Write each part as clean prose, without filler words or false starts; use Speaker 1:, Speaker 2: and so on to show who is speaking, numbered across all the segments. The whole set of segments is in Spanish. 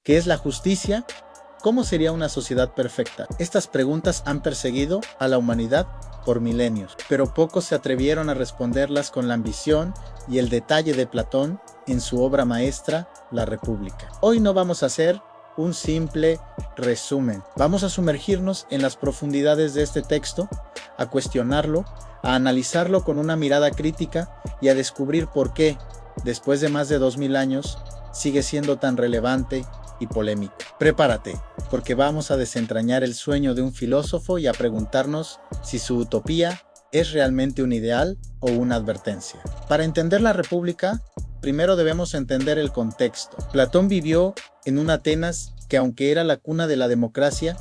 Speaker 1: ¿Qué es la justicia? ¿Cómo sería una sociedad perfecta? Estas preguntas han perseguido a la humanidad por milenios, pero pocos se atrevieron a responderlas con la ambición y el detalle de Platón en su obra maestra, La República. Hoy no vamos a hacer un simple resumen. Vamos a sumergirnos en las profundidades de este texto, a cuestionarlo, a analizarlo con una mirada crítica y a descubrir por qué, después de más de 2000 años, sigue siendo tan relevante y polémico. Prepárate, porque vamos a desentrañar el sueño de un filósofo y a preguntarnos si su utopía es realmente un ideal o una advertencia. Para entender la República, primero debemos entender el contexto. Platón vivió en una Atenas que, aunque era la cuna de la democracia,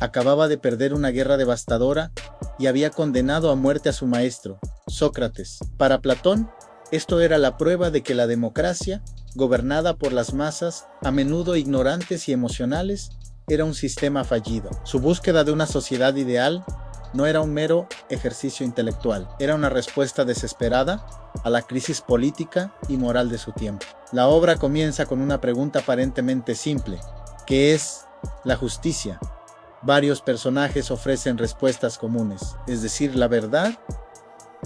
Speaker 1: acababa de perder una guerra devastadora y había condenado a muerte a su maestro, Sócrates. Para Platón, esto era la prueba de que la democracia, gobernada por las masas, a menudo ignorantes y emocionales, era un sistema fallido. Su búsqueda de una sociedad ideal no era un mero ejercicio intelectual, era una respuesta desesperada a la crisis política y moral de su tiempo. La obra comienza con una pregunta aparentemente simple: ¿qué es la justicia? Varios personajes ofrecen respuestas comunes, es decir, la verdad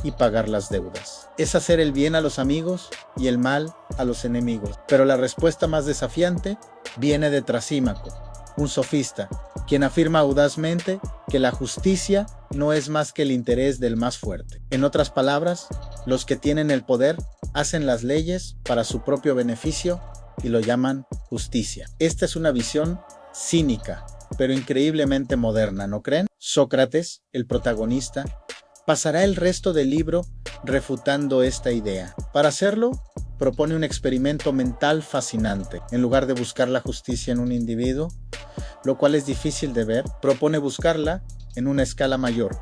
Speaker 1: y pagar las deudas. Es hacer el bien a los amigos y el mal a los enemigos. Pero la respuesta más desafiante viene de Trasímaco, un sofista, quien afirma audazmente que la justicia no es más que el interés del más fuerte. En otras palabras, los que tienen el poder hacen las leyes para su propio beneficio y lo llaman justicia. Esta es una visión cínica, pero increíblemente moderna, ¿no creen? Sócrates, el protagonista, pasará el resto del libro refutando esta idea. Para hacerlo, propone un experimento mental fascinante. En lugar de buscar la justicia en un individuo, lo cual es difícil de ver, propone buscarla en una escala mayor,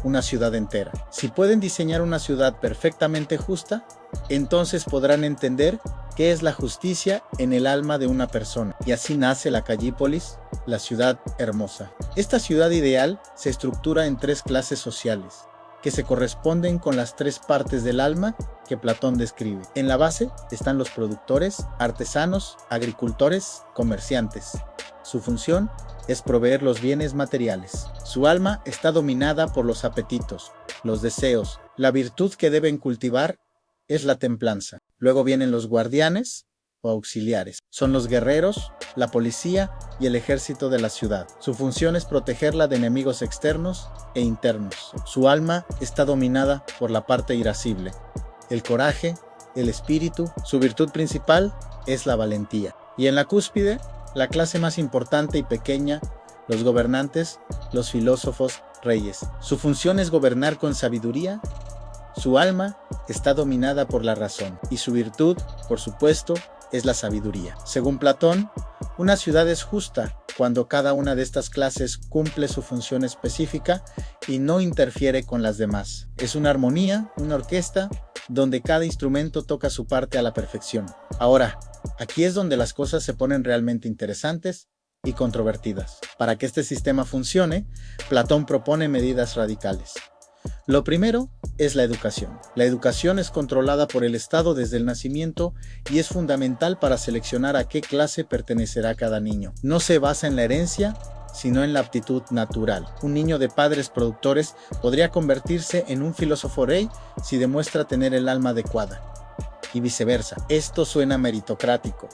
Speaker 1: una ciudad entera. Si pueden diseñar una ciudad perfectamente justa, entonces podrán entender qué es la justicia en el alma de una persona. Y así nace la Callípolis, la ciudad hermosa. Esta ciudad ideal se estructura en 3 clases sociales, que se corresponden con las 3 partes del alma que Platón describe. En la base están los productores, artesanos, agricultores, comerciantes. Su función es proveer los bienes materiales. Su alma está dominada por los apetitos, los deseos. La virtud que deben cultivar es la templanza. Luego vienen los guardianes o auxiliares. Son los guerreros, la policía y el ejército de la ciudad. Su función es protegerla de enemigos externos e internos. Su alma está dominada por la parte irascible, el coraje, el espíritu. Su virtud principal es la valentía. Y en la cúspide, la clase más importante y pequeña, los gobernantes, los filósofos, reyes. Su función es gobernar con sabiduría. Su alma está dominada por la razón y su virtud, por supuesto, es la sabiduría. Según Platón, una ciudad es justa cuando cada una de estas clases cumple su función específica y no interfiere con las demás. Es una armonía, una orquesta, donde cada instrumento toca su parte a la perfección. Ahora, aquí es donde las cosas se ponen realmente interesantes y controvertidas. Para que este sistema funcione, Platón propone medidas radicales. Lo primero es la educación. La educación es controlada por el Estado desde el nacimiento y es fundamental para seleccionar a qué clase pertenecerá cada niño. No se basa en la herencia, sino en la aptitud natural. Un niño de padres productores podría convertirse en un filósofo rey si demuestra tener el alma adecuada, y viceversa. Esto suena meritocrático,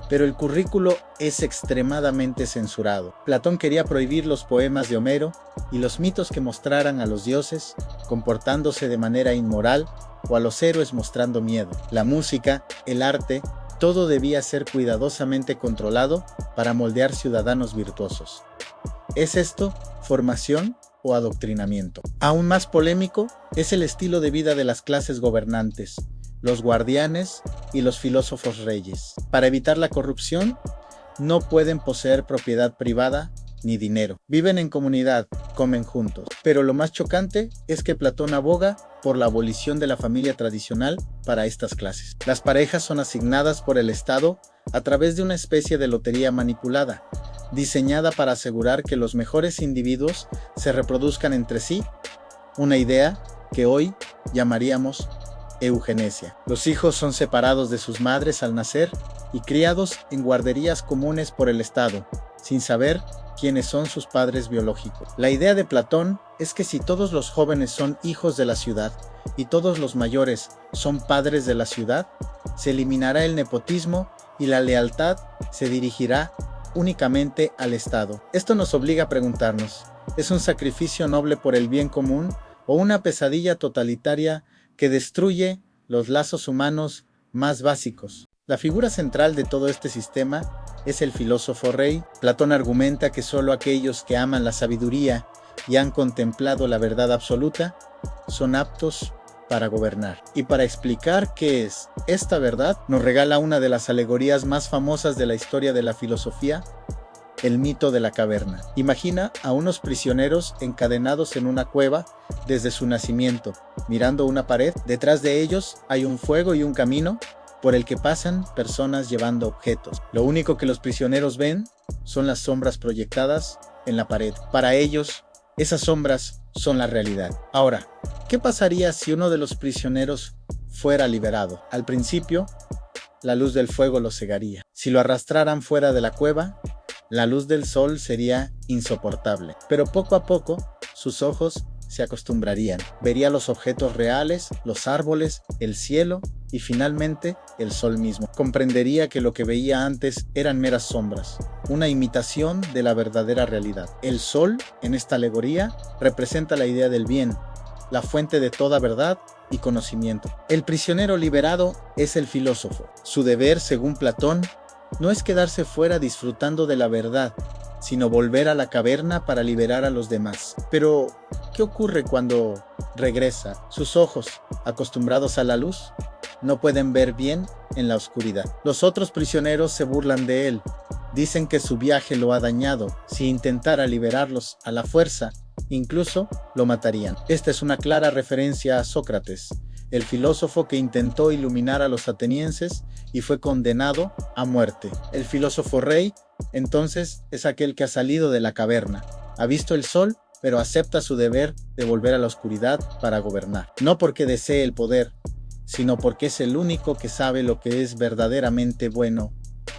Speaker 1: pero el currículo es extremadamente censurado. Platón quería prohibir los poemas de Homero y los mitos que mostraran a los dioses comportándose de manera inmoral o a los héroes mostrando miedo. La música, el arte, todo debía ser cuidadosamente controlado para moldear ciudadanos virtuosos. ¿Es esto formación o adoctrinamiento? Aún más polémico es el estilo de vida de las clases gobernantes, los guardianes y los filósofos reyes. Para evitar la corrupción, no pueden poseer propiedad privada ni dinero. Viven en comunidad, comen juntos. Pero lo más chocante es que Platón aboga por la abolición de la familia tradicional para estas clases. Las parejas son asignadas por el Estado a través de una especie de lotería manipulada, diseñada para asegurar que los mejores individuos se reproduzcan entre sí, una idea que hoy llamaríamos eugenesia. Los hijos son separados de sus madres al nacer y criados en guarderías comunes por el Estado, sin saber quiénes son sus padres biológicos. La idea de Platón es que si todos los jóvenes son hijos de la ciudad y todos los mayores son padres de la ciudad, se eliminará el nepotismo y la lealtad se dirigirá únicamente al Estado. Esto nos obliga a preguntarnos, ¿es un sacrificio noble por el bien común o una pesadilla totalitaria que destruye los lazos humanos más básicos? La figura central de todo este sistema es el filósofo rey. Platón argumenta que solo aquellos que aman la sabiduría y han contemplado la verdad absoluta son aptos para gobernar. Y para explicar qué es esta verdad, nos regala una de las alegorías más famosas de la historia de la filosofía, el mito de la caverna. Imagina a unos prisioneros encadenados en una cueva desde su nacimiento, mirando una pared. Detrás de ellos hay un fuego y un camino por el que pasan personas llevando objetos. Lo único que los prisioneros ven son las sombras proyectadas en la pared. Para ellos, esas sombras son la realidad. Ahora, ¿qué pasaría si uno de los prisioneros fuera liberado? Al principio, la luz del fuego lo cegaría. Si lo arrastraran fuera de la cueva, la luz del sol sería insoportable. Pero poco a poco, sus ojos se acostumbrarían. Vería los objetos reales, los árboles, el cielo y finalmente el sol mismo. Comprendería que lo que veía antes eran meras sombras, una imitación de la verdadera realidad. El sol, en esta alegoría, representa la idea del bien, la fuente de toda verdad y conocimiento. El prisionero liberado es el filósofo. Su deber, según Platón, no es quedarse fuera disfrutando de la verdad, sino volver a la caverna para liberar a los demás. Pero, ¿qué ocurre cuando regresa? Sus ojos, acostumbrados a la luz, no pueden ver bien en la oscuridad. Los otros prisioneros se burlan de él. Dicen que su viaje lo ha dañado. Si intentara liberarlos a la fuerza, incluso lo matarían. Esta es una clara referencia a Sócrates, el filósofo que intentó iluminar a los atenienses y fue condenado a muerte. El filósofo rey, entonces, es aquel que ha salido de la caverna, ha visto el sol, pero acepta su deber de volver a la oscuridad para gobernar. No porque desee el poder, sino porque es el único que sabe lo que es verdaderamente bueno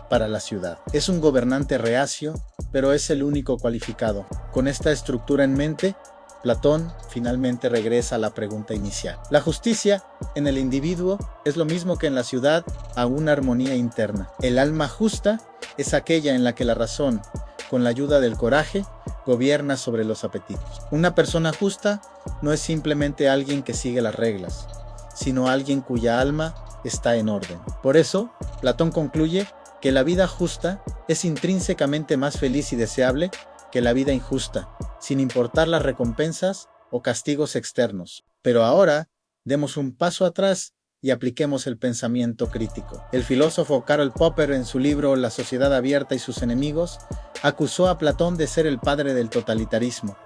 Speaker 1: para la ciudad. Es un gobernante reacio, pero es el único cualificado. Con esta estructura en mente, Platón finalmente regresa a la pregunta inicial. La justicia en el individuo es lo mismo que en la ciudad a una armonía interna. El alma justa es aquella en la que la razón, con la ayuda del coraje, gobierna sobre los apetitos. Una persona justa no es simplemente alguien que sigue las reglas, sino alguien cuya alma está en orden. Por eso, Platón concluye que la vida justa es intrínsecamente más feliz y deseable que la vida injusta, sin importar las recompensas o castigos externos. Pero ahora, demos un paso atrás y apliquemos el pensamiento crítico. El filósofo Karl Popper, en su libro La sociedad abierta y sus enemigos, acusó a Platón de ser el padre del totalitarismo.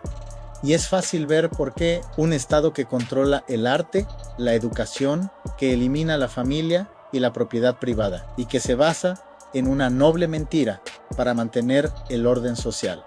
Speaker 1: Y es fácil ver por qué un Estado que controla el arte, la educación, que elimina la familia y la propiedad privada, y que se basa en una noble mentira para mantener el orden social.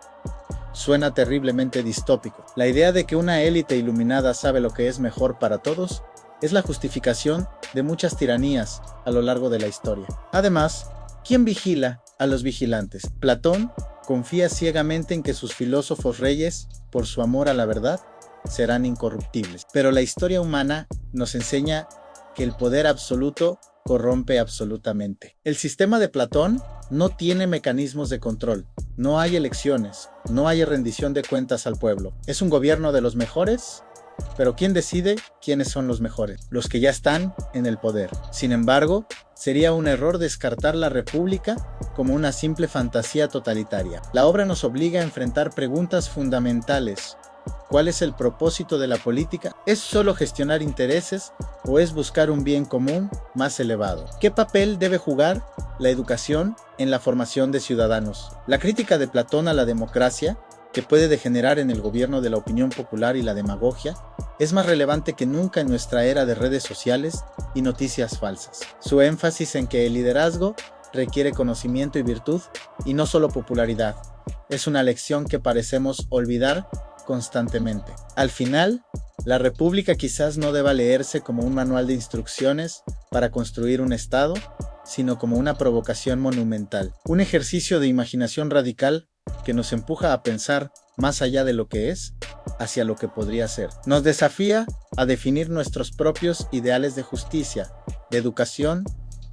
Speaker 1: Suena terriblemente distópico. La idea de que una élite iluminada sabe lo que es mejor para todos es la justificación de muchas tiranías a lo largo de la historia. Además, ¿quién vigila a los vigilantes? Platón confía ciegamente en que sus filósofos reyes, por su amor a la verdad, serán incorruptibles. Pero la historia humana nos enseña que el poder absoluto corrompe absolutamente. El sistema de Platón no tiene mecanismos de control, no hay elecciones, no hay rendición de cuentas al pueblo. Es un gobierno de los mejores, pero ¿quién decide quiénes son los mejores? Los que ya están en el poder. Sin embargo, sería un error descartar la república como una simple fantasía totalitaria. La obra nos obliga a enfrentar preguntas fundamentales. ¿Cuál es el propósito de la política? ¿Es solo gestionar intereses o es buscar un bien común más elevado? ¿Qué papel debe jugar la educación en la formación de ciudadanos? La crítica de Platón a la democracia, que puede degenerar en el gobierno de la opinión popular y la demagogia, es más relevante que nunca en nuestra era de redes sociales y noticias falsas. Su énfasis en que el liderazgo requiere conocimiento y virtud y no solo popularidad, es una lección que parecemos olvidar constantemente. Al final, la República quizás no deba leerse como un manual de instrucciones para construir un Estado, sino como una provocación monumental, un ejercicio de imaginación radical que nos empuja a pensar más allá de lo que es, hacia lo que podría ser. Nos desafía a definir nuestros propios ideales de justicia, de educación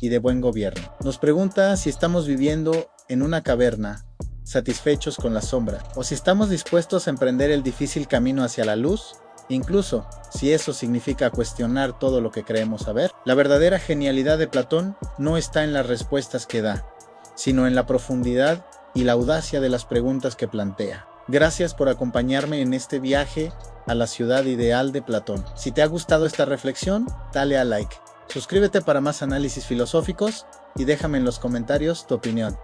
Speaker 1: y de buen gobierno. Nos pregunta si estamos viviendo en una caverna, satisfechos con la sombra, o si estamos dispuestos a emprender el difícil camino hacia la luz, incluso si eso significa cuestionar todo lo que creemos saber. La verdadera genialidad de Platón no está en las respuestas que da, sino en la profundidad y la audacia de las preguntas que plantea. Gracias por acompañarme en este viaje a la ciudad ideal de Platón. Si te ha gustado esta reflexión, dale a like. Suscríbete para más análisis filosóficos y déjame en los comentarios tu opinión.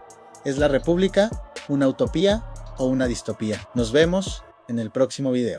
Speaker 1: ¿Es la República una utopía o una distopía? Nos vemos en el próximo video.